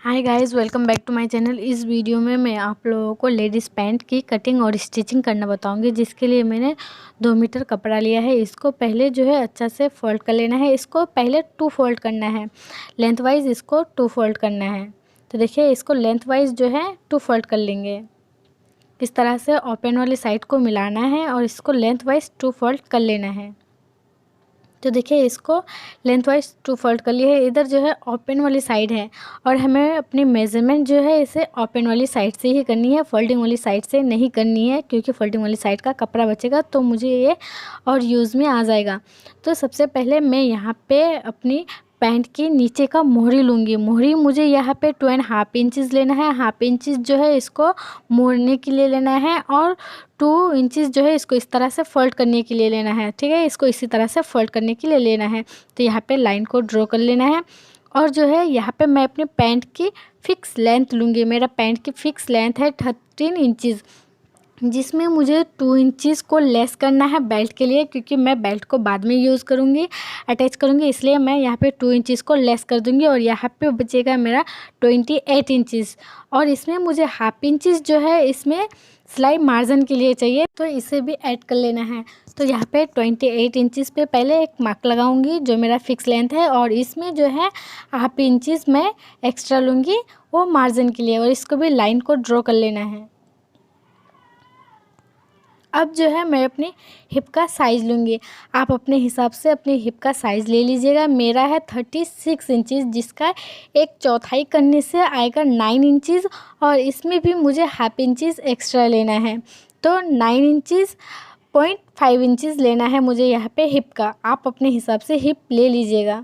Hi guys, welcome back to my channel. इस video में मैं आप लोगों को लेडीज़ पैंट की कटिंग और स्टिचिंग करना बताऊंगी, जिसके लिए मैंने 2 मीटर कपड़ा लिया है। इसको पहले जो है अच्छा से फोल्ड कर लेना है। इसको पहले 2 फोल्ड करना है, लेंथ वाइज इसको 2 फोल्ड करना है। तो देखिए, इसको लेंथ वाइज जो है 2 फोल्ड कर लेंगे। इस तरह से ओपन वाली साइड को मिलाना है और इसको लेंथ वाइज 2 फोल्ड कर लेना है। तो देखिए, इसको लेंथ वाइज 2 फोल्ड कर लिए है। इधर जो है ओपन वाली साइड है और हमें अपनी मेजरमेंट जो है इसे ओपन वाली साइड से ही करनी है, फोल्डिंग वाली साइड से नहीं करनी है, क्योंकि फोल्डिंग वाली साइड का कपड़ा बचेगा तो मुझे ये और यूज़ में आ जाएगा। तो सबसे पहले मैं यहाँ पे अपनी पैंट की नीचे का मोहरी लूँगी। मोहरी मुझे यहाँ पे 2.5 इंचज़ लेना है। हाफ इंचज़ जो है इसको मोड़ने के लिए लेना है और 2 इंचज़ जो है इसको इस तरह से फोल्ड करने के लिए लेना है। ठीक है, इसको इसी तरह से फोल्ड करने के लिए लेना है। तो यहाँ पे लाइन को ड्रॉ कर लेना है और जो है यहाँ पे मैं अपने पैंट की फ़िक्स लेंथ लूँगी। मेरा पैंट की फ़िक्स लेंथ है 13 इंचज़, जिसमें मुझे 2 इंचज़ को लेस करना है बेल्ट के लिए, क्योंकि मैं बेल्ट को बाद में यूज़ करूँगी, अटैच करूँगी, इसलिए मैं यहाँ पे 2 इंचज़ को लेस कर दूँगी और यहाँ पे बचेगा मेरा 28 इंचज़। और इसमें मुझे हाफ इंचज़ जो है इसमें सिलाई मार्जिन के लिए चाहिए, तो इसे भी ऐड कर लेना है। तो यहाँ पे 28 इंचज़ पे पहले एक मार्क लगाऊंगी जो मेरा फिक्स लेंथ है, और इसमें जो है हाफ इंचज़ मैं एक्स्ट्रा लूँगी वो मार्जिन के लिए, और इसको भी लाइन को ड्रॉ कर लेना है। अब जो है मैं अपनी हिप का साइज़ लूँगी। आप अपने हिसाब से अपनी हिप का साइज़ ले लीजिएगा। मेरा है 36 इंचज़, जिसका 1/4 करने से आएगा 9 इंचज़, और इसमें भी मुझे हाफ इंचज़ एक्स्ट्रा लेना है। तो 9 इंचज़ 0.5 इंचज़ लेना है मुझे यहाँ पे हिप का। आप अपने हिसाब से हिप ले लीजिएगा।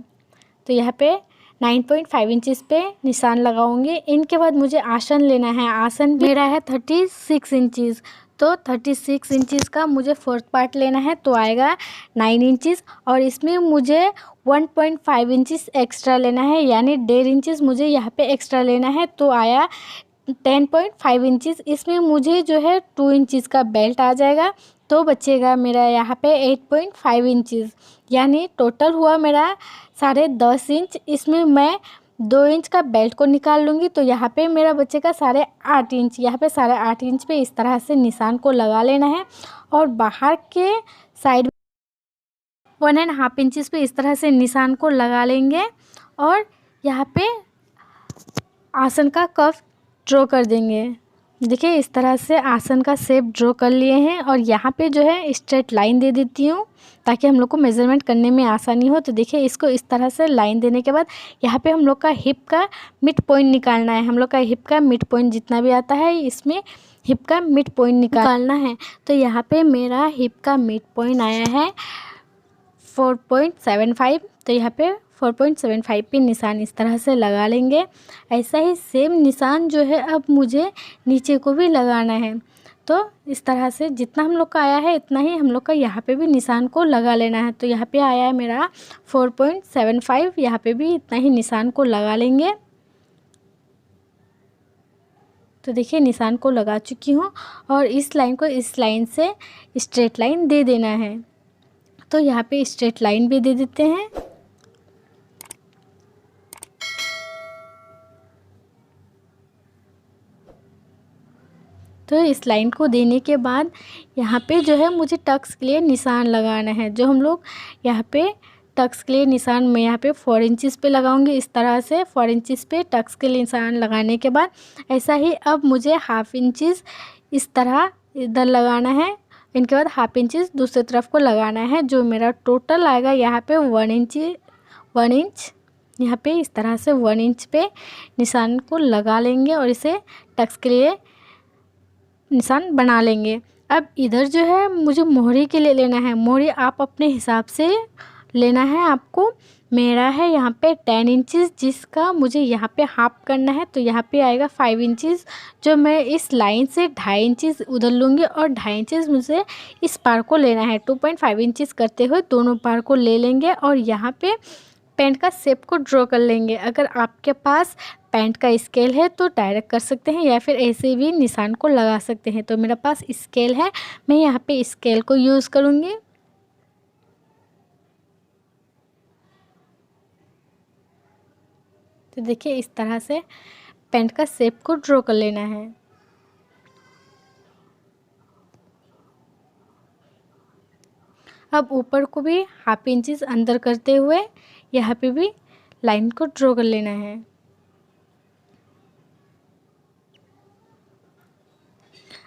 तो यहाँ पे 9.5 इंचज़ पे निशान लगाऊंगी। इनके बाद मुझे आसन लेना है। आसन मेरा है 36 इंचज़, तो 36 इंचज़ का मुझे 4th पार्ट लेना है, तो आएगा 9 इंचज़, और इसमें मुझे 1.5 इंचज़ एक्स्ट्रा लेना है, यानी 1.5 इंचज़ मुझे यहाँ पे एक्स्ट्रा लेना है, तो आया 10.5 इंचज़। इसमें मुझे जो है 2 इंचज़ का बेल्ट आ जाएगा, तो बचेगा मेरा यहाँ पे 8.5 इंचज़, यानी टोटल हुआ मेरा 10.5 इंच। इसमें मैं 2 इंच का बेल्ट को निकाल लूँगी, तो यहाँ पे मेरा बचेगा 8.5 इंच। यहाँ पे 8.5 इंच पे इस तरह से निशान को लगा लेना है, और बाहर के साइड 1.5 इंचज़ पे इस तरह से निशान को लगा लेंगे, और यहाँ पे आसन का कर्व ड्रॉ कर देंगे। देखिए, इस तरह से आसन का शेप ड्रॉ कर लिए हैं, और यहाँ पे जो है स्ट्रेट लाइन दे देती हूँ ताकि हम लोग को मेज़रमेंट करने में आसानी हो। तो देखिए, इसको इस तरह से लाइन देने के बाद यहाँ पे हम लोग का हिप का मिड पॉइंट निकालना है। हम लोग का हिप का मिड पॉइंट जितना भी आता है, इसमें हिप का मिड पॉइंट निकालना है। तो यहाँ पे मेरा हिप का मिड पॉइंट आया है 4.75। तो यहाँ पे 4.75 पे निशान इस तरह से लगा लेंगे। ऐसा ही सेम निशान जो है अब मुझे नीचे को भी लगाना है। तो इस तरह से जितना हम लोग का आया है इतना ही हम लोग का यहाँ पे भी निशान को लगा लेना है। तो यहाँ पे आया है मेरा 4.75, यहाँ पे भी इतना ही निशान को लगा लेंगे। तो देखिए, निशान को लगा चुकी हूँ, और इस लाइन को इस लाइन से स्ट्रेट लाइन दे देना है। तो यहाँ पे स्ट्रेट लाइन भी दे देते हैं। तो इस लाइन को देने के बाद यहाँ पे जो है मुझे टक्स के लिए निशान लगाना है। जो हम लोग यहाँ पे टक्स के लिए निशान मैं यहाँ पे 4 इंचज़ पे लगाऊंगी। इस तरह से 4 इंचज़ पे टक्स के लिए निशान लगाने के बाद ऐसा ही अब मुझे हाफ इंचज़ इस तरह इधर लगाना है। इनके बाद हाफ इंचज़ दूसरी तरफ को लगाना है। जो मेरा टोटल आएगा यहाँ पे 1 इंच। यहाँ पे इस तरह से 1 इंच पे निशान को लगा लेंगे, और इसे टक्स के लिए निशान बना लेंगे। अब इधर जो है मुझे मोहरी के लिए लेना है। मोहरी आप अपने हिसाब से लेना है आपको। मेरा है यहाँ पे 10 इंचज़, जिसका मुझे यहाँ पे हाफ करना है, तो यहाँ पे आएगा 5 इंचज़, जो मैं इस लाइन से 2.5 इंचज़ उधर लूँगी, और 2.5 इंचज़ मुझे इस पार को लेना है। 2.5 इंचज़ करते हुए दोनों पार को ले लेंगे, और यहाँ पे पैंट का शेप को ड्रॉ कर लेंगे। अगर आपके पास पैंट का स्केल है तो डायरेक्ट कर सकते हैं, या फिर ऐसे भी निशान को लगा सकते हैं। तो मेरे पास स्केल है, मैं यहाँ पे स्केल को यूज़ करूँगी। तो देखिए, इस तरह से पैंट का शेप को ड्रॉ कर लेना है। अब ऊपर को भी हाफ इंचेस अंदर करते हुए यहाँ पे भी लाइन को ड्रॉ कर लेना है।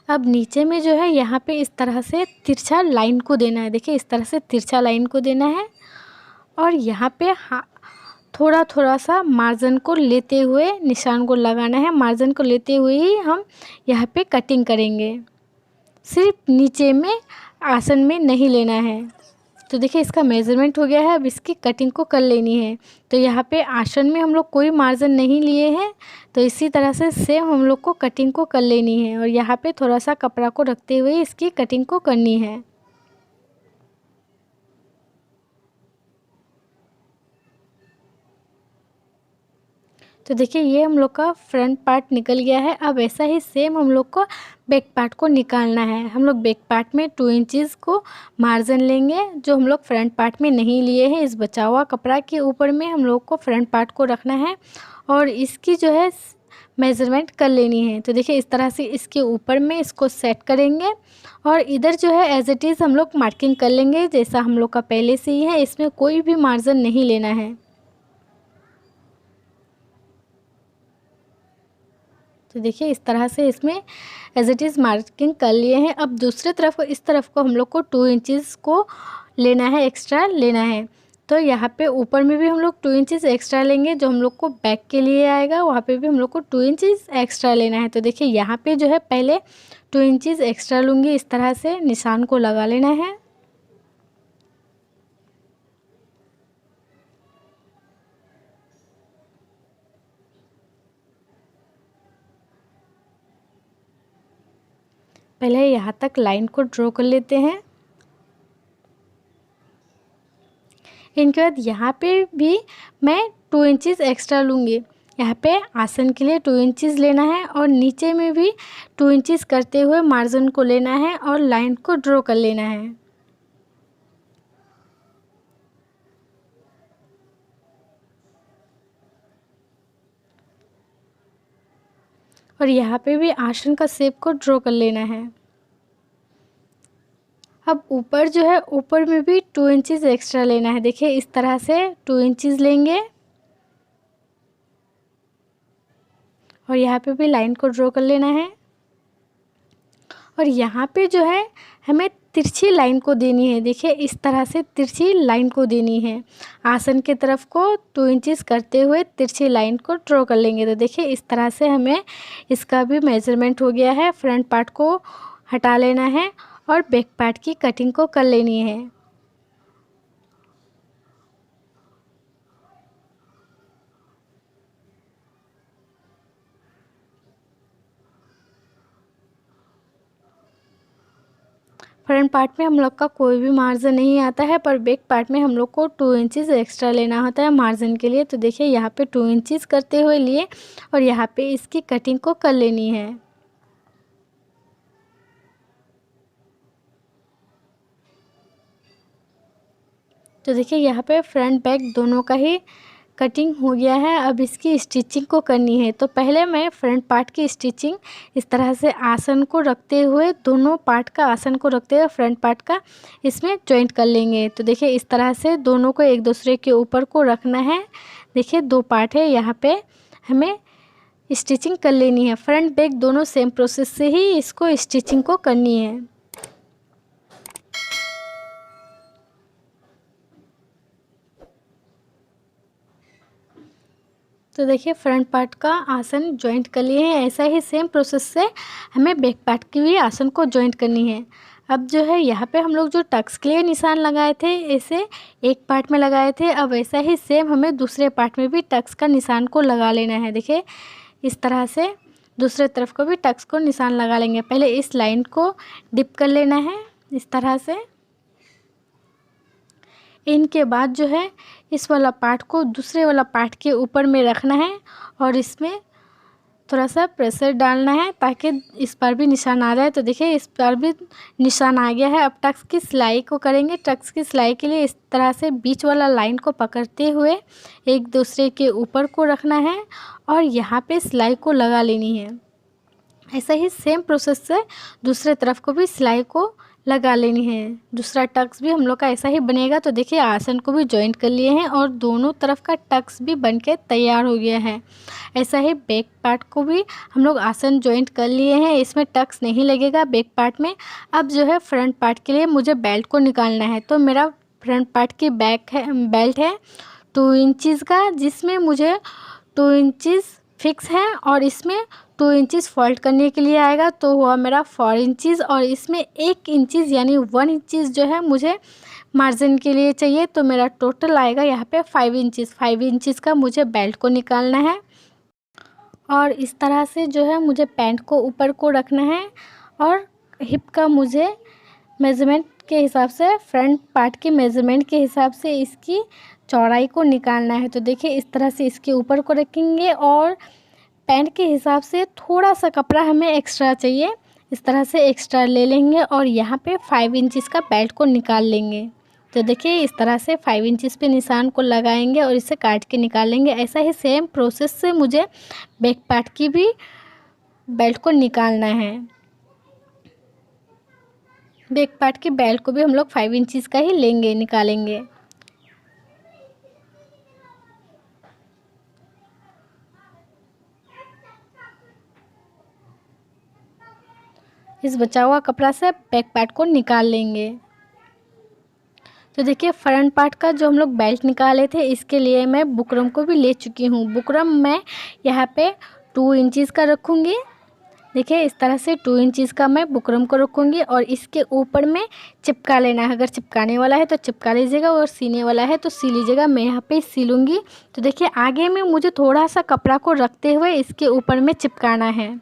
अब नीचे में जो है यहाँ पे इस तरह से तिरछा लाइन को देना है। देखिए इस तरह से तिरछा लाइन को देना है और यहाँ पे थोड़ा थोड़ा सा मार्जिन को लेते हुए निशान को लगाना है। मार्जिन को लेते हुए ही हम यहाँ पे कटिंग करेंगे, सिर्फ नीचे में आसन में नहीं लेना है। तो देखिए इसका मेज़रमेंट हो गया है। अब इसकी कटिंग को कर लेनी है। तो यहाँ पे आसन में हम लोग कोई मार्जिन नहीं लिए हैं, तो इसी तरह से सेम हम लोग को कटिंग को कर लेनी है और यहाँ पे थोड़ा सा कपड़ा को रखते हुए इसकी कटिंग को करनी है। तो देखिए ये हम लोग का फ्रंट पार्ट निकल गया है। अब ऐसा ही सेम हम लोग को बैक पार्ट को निकालना है। हम लोग बैक पार्ट में 2 इंचेस को मार्जिन लेंगे, जो हम लोग फ्रंट पार्ट में नहीं लिए हैं। इस बचा हुआ कपड़ा के ऊपर में हम लोग को फ्रंट पार्ट को रखना है और इसकी जो है मेज़रमेंट कर लेनी है। तो देखिए इस तरह से इसके ऊपर में इसको सेट करेंगे और इधर जो है एज इट इज़ हम लोग मार्किंग कर लेंगे, जैसा हम लोग का पहले से ही है। इसमें कोई भी मार्जिन नहीं लेना है। तो देखिए इस तरह से इसमें एज इट इज़ मार्किंग कर लिए हैं। अब दूसरे तरफ इस तरफ को हम लोग को 2 इंचेस को लेना है, एक्स्ट्रा लेना है। तो यहाँ पे ऊपर में भी हम लोग 2 इंचेस एक्स्ट्रा लेंगे, जो हम लोग को बैक के लिए आएगा वहाँ पे भी हम लोग को 2 इंचेस एक्स्ट्रा लेना है। तो देखिए यहाँ पे जो है पहले 2 इंचेस एक्स्ट्रा लूँगी, इस तरह से निशान को लगा लेना है। पहले यहाँ तक लाइन को ड्रॉ कर लेते हैं। इनके बाद यहाँ पे भी मैं 2 इंचेस एक्स्ट्रा लूँगी। यहाँ पे आसन के लिए 2 इंचेस लेना है और नीचे में भी 2 इंचेस करते हुए मार्जिन को लेना है और लाइन को ड्रॉ कर लेना है। और यहाँ पे भी आसन का शेप को ड्रॉ कर लेना है। अब ऊपर जो है ऊपर में भी 2 इंचेस एक्स्ट्रा लेना है। देखिए इस तरह से 2 इंचेस लेंगे और यहाँ पे भी लाइन को ड्रॉ कर लेना है। और यहाँ पे जो है हमें तिरछी लाइन को देनी है। देखिए इस तरह से तिरछी लाइन को देनी है। आसन की तरफ को 2 इंचेस करते हुए तिरछी लाइन को ड्रॉ कर लेंगे। तो देखिए इस तरह से हमें इसका भी मेज़रमेंट हो गया है। फ्रंट पार्ट को हटा लेना है और बैक पार्ट की कटिंग को कर लेनी है। फ्रंट पार्ट में हम लोग का कोई भी मार्जिन नहीं आता है, पर बैक पार्ट में हम लोग को 2 इंचेस एक्स्ट्रा लेना होता है मार्जिन के लिए। तो देखिए यहाँ पे 2 इंचेस करते हुए लिए और यहाँ पे इसकी कटिंग को कर लेनी है। तो देखिए यहाँ पे फ्रंट बैक दोनों का ही कटिंग हो गया है। अब इसकी स्टिचिंग को करनी है। तो पहले मैं फ्रंट पार्ट की स्टिचिंग इस तरह से आसन को रखते हुए, दोनों पार्ट का आसन को रखते हुए फ्रंट पार्ट का इसमें जॉइंट कर लेंगे। तो देखिए इस तरह से दोनों को एक दूसरे के ऊपर को रखना है। देखिए 2 पार्ट है, यहाँ पे हमें स्टिचिंग कर लेनी है। फ्रंट बैक दोनों सेम प्रोसेस से ही इसको स्टिचिंग को करनी है। तो देखिए फ्रंट पार्ट का आसन जॉइंट कर लिए हैं। ऐसा ही सेम प्रोसेस से हमें बैक पार्ट की भी आसन को जॉइंट करनी है। अब जो है यहाँ पे हम लोग जो टक्स के लिए निशान लगाए थे, ऐसे एक पार्ट में लगाए थे। अब ऐसा ही सेम हमें दूसरे पार्ट में भी टक्स का निशान को लगा लेना है। देखिए इस तरह से दूसरे तरफ को भी टक्स को निशान लगा लेंगे। पहले इस लाइन को डिप कर लेना है इस तरह से। इनके बाद जो है इस वाला पार्ट को दूसरे वाला पार्ट के ऊपर में रखना है और इसमें थोड़ा सा प्रेशर डालना है ताकि इस पर भी निशान आ जाए। तो देखिए इस पर भी निशान आ गया है। अब टक्स की सिलाई को करेंगे। टक्स की सिलाई के लिए इस तरह से बीच वाला लाइन को पकड़ते हुए एक दूसरे के ऊपर को रखना है और यहाँ पे सिलाई को लगा लेनी है। ऐसा ही सेम प्रोसेस से दूसरे तरफ को भी सिलाई को लगा लेनी है। दूसरा टक्स भी हम लोग का ऐसा ही बनेगा। तो देखिए आसन को भी जॉइंट कर लिए हैं और दोनों तरफ का टक्स भी बनके तैयार हो गया है। ऐसा ही बैक पार्ट को भी हम लोग आसन जॉइंट कर लिए हैं। इसमें टक्स नहीं लगेगा बैक पार्ट में। अब जो है फ्रंट पार्ट के लिए मुझे बेल्ट को निकालना है। तो मेरा फ्रंट पार्ट की बेल्ट है 2 इंचज़ का, जिसमें मुझे 2 इंचज़ फिक्स है और इसमें 2 इंचज़ फोल्ड करने के लिए आएगा। तो हुआ मेरा 4 इंचज़ और इसमें 1 इंचज़ यानी 1 इंचज़ जो है मुझे मार्जिन के लिए चाहिए। तो मेरा टोटल आएगा यहाँ पे 5 इंचज़। 5 इंचज़ का मुझे बेल्ट को निकालना है और इस तरह से जो है मुझे पैंट को ऊपर को रखना है और हिप का मुझे मेज़रमेंट के हिसाब से, फ्रंट पार्ट के मेज़रमेंट के हिसाब से इसकी चौड़ाई को निकालना है। तो देखिए इस तरह से इसके ऊपर को रखेंगे और पैंट के हिसाब से थोड़ा सा कपड़ा हमें एक्स्ट्रा चाहिए। इस तरह से एक्स्ट्रा ले लेंगे और यहाँ पे 5 इंचज़ का बेल्ट को निकाल लेंगे। तो देखिए इस तरह से 5 इंचज़ पे निशान को लगाएंगे और इसे काट के निकाल लेंगे। ऐसा ही सेम प्रोसेस से मुझे बैक पार्ट की भी बेल्ट को निकालना है। बैक पार्ट की बेल्ट को भी हम लोग 5 इंचज़ का ही लेंगे, निकालेंगे। इस बचा हुआ कपड़ा से बैक पार्ट को निकाल लेंगे। तो देखिए फ्रंट पार्ट का जो हम लोग बेल्ट निकाले थे इसके लिए मैं बुकरम को भी ले चुकी हूँ। बुकरम मैं यहाँ पे 2 इंचज़ का रखूँगी। देखिए इस तरह से 2 इंचज़ का मैं बुकरम को रखूँगी और इसके ऊपर में चिपका लेना है। अगर चिपकाने वाला है तो चिपका लीजिएगा और सीने वाला है तो सी लीजिएगा। मैं यहाँ पे सिलूँगी। तो देखिए आगे में मुझे थोड़ा सा कपड़ा को रखते हुए इसके ऊपर में चिपकाना है।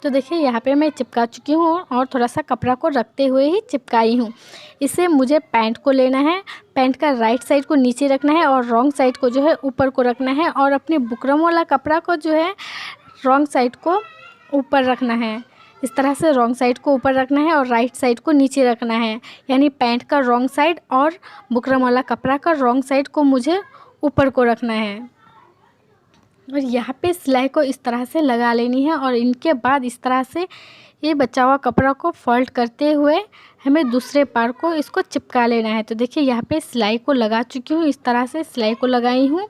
तो देखिए यहाँ पे मैं चिपका चुकी हूँ और थोड़ा सा कपड़ा को रखते हुए ही चिपकाई हूँ। इससे मुझे पैंट को लेना है। पैंट का राइट साइड को नीचे रखना है और रॉन्ग साइड को जो है ऊपर को रखना है और अपने बुकरम वाला कपड़ा को जो है रॉन्ग साइड को ऊपर रखना है। इस तरह से रॉन्ग साइड को ऊपर रखना है और राइट साइड को नीचे रखना है। यानी पैंट का रॉन्ग साइड और बुकरम वाला कपड़ा का रॉन्ग साइड को मुझे ऊपर को रखना है। और यहाँ पे सिलाई को इस तरह से लगा लेनी है और इनके बाद इस तरह से ये बचा हुआ कपड़ा को फोल्ड करते हुए हमें दूसरे पार को इसको चिपका लेना है। तो देखिए यहाँ पे सिलाई को लगा चुकी हूँ। इस तरह से सिलाई को लगाई हूँ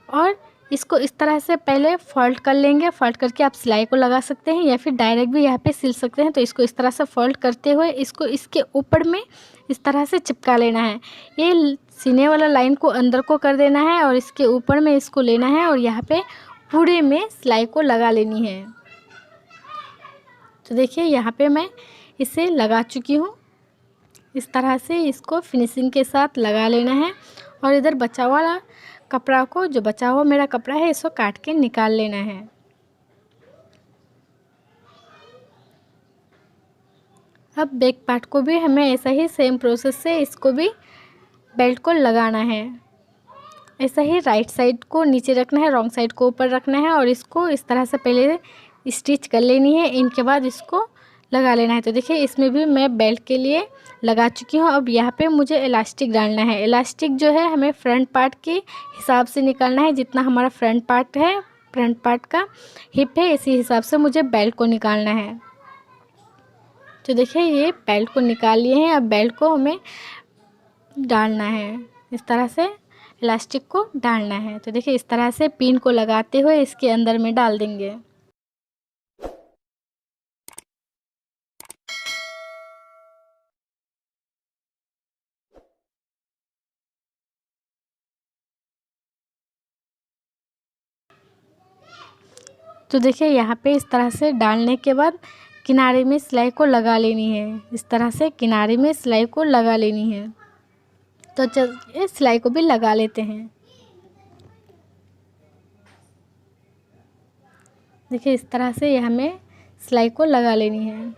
और इसको इस तरह से पहले फोल्ड कर लेंगे। फोल्ड करके आप सिलाई को लगा सकते हैं या फिर डायरेक्ट भी यहाँ पे सिल सकते हैं। तो इसको इस तरह से फोल्ड करते हुए इसको इसके ऊपर में इस तरह से चिपका लेना है। ये सीने वाला लाइन को अंदर को कर देना है और इसके ऊपर में इसको लेना है और यहाँ पे पूरे में सिलाई को लगा लेनी है। तो देखिए यहाँ पे मैं इसे लगा चुकी हूँ। इस तरह से इसको फिनिशिंग के साथ लगा लेना है और इधर बचा हुआ कपड़ा को, जो बचा हुआ मेरा कपड़ा है, इसको काट के निकाल लेना है। अब बैक पार्ट को भी हमें ऐसा ही सेम प्रोसेस से इसको भी बेल्ट को लगाना है। ऐसा ही राइट साइड को नीचे रखना है, रॉन्ग साइड को ऊपर रखना है और इसको इस तरह से पहले स्टिच कर लेनी है। इनके बाद इसको लगा लेना है। तो देखिए इसमें भी मैं बेल्ट के लिए लगा चुकी हूँ। अब यहाँ पे मुझे इलास्टिक डालना है। इलास्टिक जो है हमें फ्रंट पार्ट के हिसाब से निकालना है। जितना हमारा फ्रंट पार्ट है, फ्रंट पार्ट का हिप है, इसी हिसाब से मुझे बेल्ट को निकालना है। तो देखिए ये बेल्ट को निकाल लिए हैं। अब बेल्ट को हमें डालना है। इस तरह से इलास्टिक को डालना है। तो देखिए इस तरह से पिन को लगाते हुए इसके अंदर में डाल देंगे। तो देखिए यहाँ पे इस तरह से डालने के बाद किनारे में सिलाई को लगा लेनी है। इस तरह से किनारे में सिलाई को लगा लेनी है। तो चलिए सिलाई को भी लगा लेते हैं। देखिए इस तरह से हमें सिलाई को लगा लेनी है।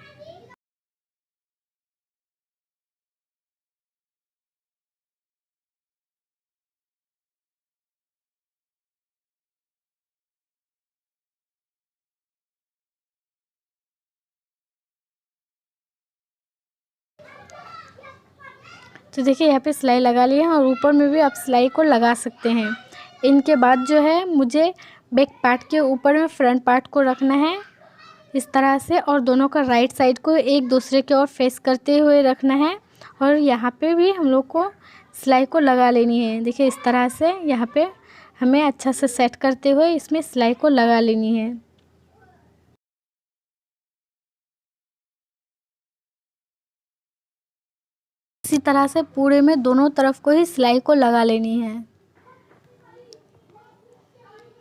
तो देखिए यहाँ पे सिलाई लगा ली है और ऊपर में भी आप सिलाई को लगा सकते हैं। इनके बाद जो है मुझे बैक पार्ट के ऊपर में फ्रंट पार्ट को रखना है इस तरह से, और दोनों का राइट साइड को एक दूसरे की ओर फेस करते हुए रखना है। और यहाँ पे भी हम लोग को सिलाई को लगा लेनी है। देखिए इस तरह से यहाँ पे हमें अच्छा से सेट करते हुए इसमें सिलाई को लगा लेनी है। इसी तरह से पूरे में दोनों तरफ को ही सिलाई को लगा लेनी है।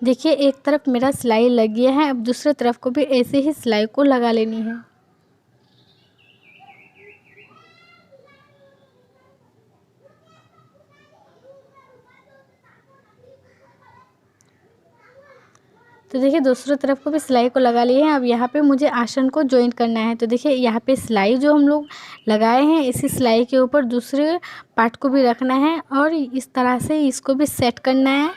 देखिए एक तरफ मेरा सिलाई लग गया है, अब दूसरे तरफ को भी ऐसे ही सिलाई को लगा लेनी है। तो देखिए दूसरी तरफ को भी सिलाई को लगा लिए हैं। अब यहाँ पे मुझे आसन को जॉइन करना है। तो देखिए यहाँ पे सिलाई जो हम लोग लगाए हैं इसी सिलाई के ऊपर दूसरे पार्ट को भी रखना है और इस तरह से इसको भी सेट करना है।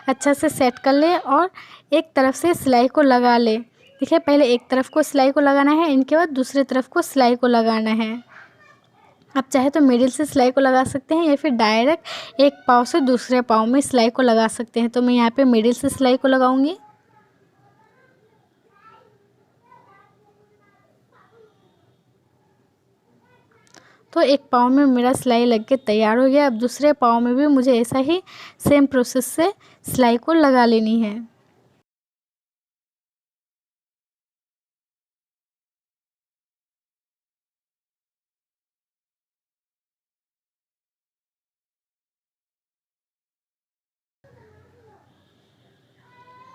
अच्छा से सेट कर ले और एक तरफ से सिलाई को लगा ले। देखिए पहले एक तरफ को सिलाई को लगाना है, इनके बाद दूसरी तरफ को सिलाई को लगाना है। आप चाहे तो मिडिल से सिलाई को लगा सकते हैं या फिर डायरेक्ट एक पाँव से दूसरे पाँव में सिलाई को लगा सकते हैं। तो मैं यहाँ पे मिडिल से सिलाई को लगाऊंगी। तो एक पाँव में मेरा सिलाई लग के तैयार हो गया। अब दूसरे पाँव में भी मुझे ऐसा ही सेम प्रोसेस से सिलाई को लगा लेनी है।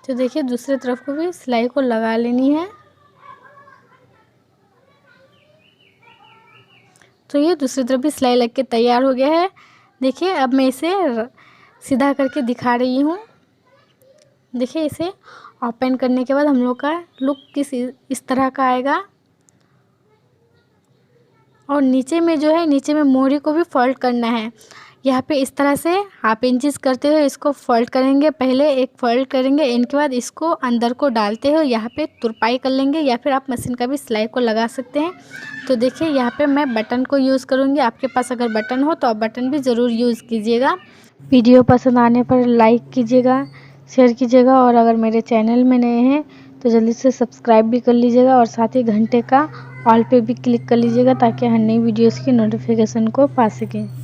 तो देखिए दूसरी तरफ को भी सिलाई को लगा लेनी है। तो ये दूसरी तरफ भी सिलाई लग के तैयार हो गया है। देखिए अब मैं इसे सीधा करके दिखा रही हूँ। देखिए इसे ओपन करने के बाद हम लोग का लुक इस तरह का आएगा। और नीचे में जो है नीचे में मोहरी को भी फोल्ड करना है। यहाँ पे इस तरह से हाफ इंचेस करते हुए इसको फोल्ड करेंगे। पहले एक फोल्ड करेंगे, इनके बाद इसको अंदर को डालते हुए यहाँ पे तुरपाई कर लेंगे या फिर आप मशीन का भी सिलाई को लगा सकते हैं। तो देखिए यहाँ पे मैं बटन को यूज़ करूँगी। आपके पास अगर बटन हो तो आप बटन भी ज़रूर यूज़ कीजिएगा। वीडियो पसंद आने पर लाइक कीजिएगा, शेयर कीजिएगा और अगर मेरे चैनल में नए हैं तो जल्दी से सब्सक्राइब भी कर लीजिएगा और साथ ही घंटे का ऑल पे भी क्लिक कर लीजिएगा ताकि हर नई वीडियोज़ की नोटिफिकेशन को पा सकें।